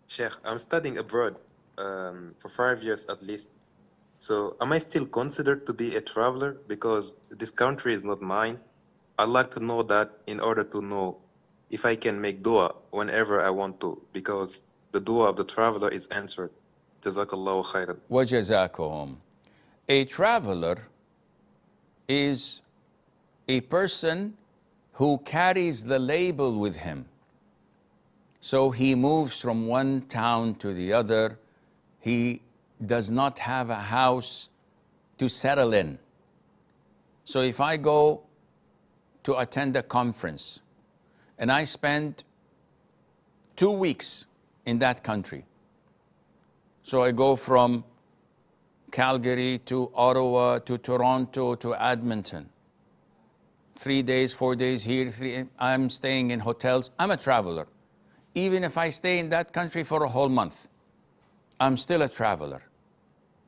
Sheikh, I'm studying abroad for 5 years at least. So am I still considered to be a traveler because this country is not mine? I'd like to know that in order to know if I can make dua whenever I want to, because the dua of the traveler is answered. Jazakallahu khairan. وَجَزَاكُمْ. A traveler is a person who carries the label with him. So he moves from one town to the other. He does not have a house to settle in. So if I go to attend a conference and I spend 2 weeks in that country, so I go from Calgary to Ottawa to Toronto to Edmonton, 3 days, 4 days here, I'm staying in hotels. I'm a traveler. Even if I stay in that country for a whole month, I'm still a traveler.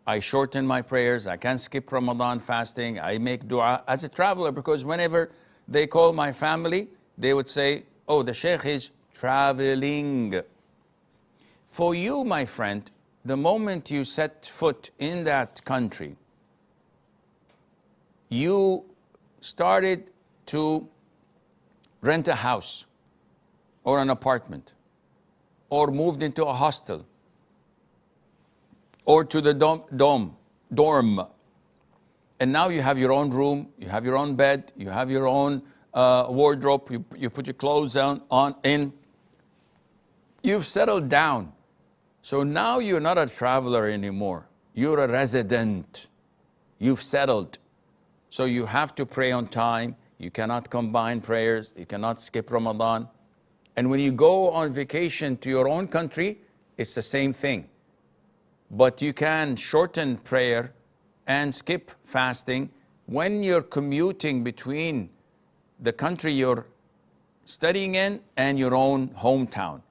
I shorten my prayers. I can skip Ramadan fasting. I make dua as a traveler, because whenever they call my family, they would say, oh, the Sheikh is traveling. For you, my friend, the moment you set foot in that country, you started to rent a house or an apartment, or moved into a hostel, or to the dorm. And now you have your own room, you have your own bed, you have your own wardrobe, you put your clothes in. You've settled down. So now you're not a traveler anymore. You're a resident. You've settled. So you have to pray on time. You cannot combine prayers. You cannot skip Ramadan. And when you go on vacation to your own country, it's the same thing. But you can shorten prayer and skip fasting when you're commuting between the country you're studying in and your own hometown,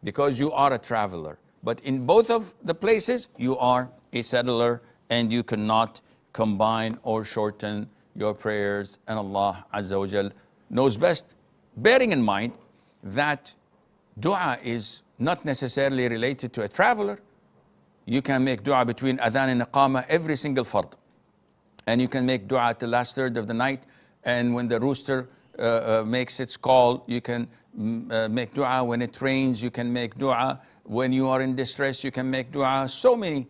because you are a traveler. But in both of the places, you are a settler, and you cannot combine or shorten your prayers, and Allah Azza wa Jal knows best, bearing in mind that dua is not necessarily related to a traveler. You can make dua between adhan and iqama every single fard. And you can make dua at the last third of the night, and when the rooster makes its call, you can make dua. When it rains, you can make dua. When you are in distress, you can make dua. So many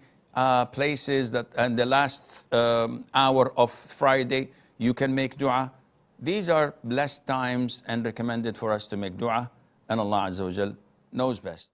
places that, and the last hour of Friday, you can make dua. These are blessed times and recommended for us to make dua, and Allah Azza wa Jal knows best.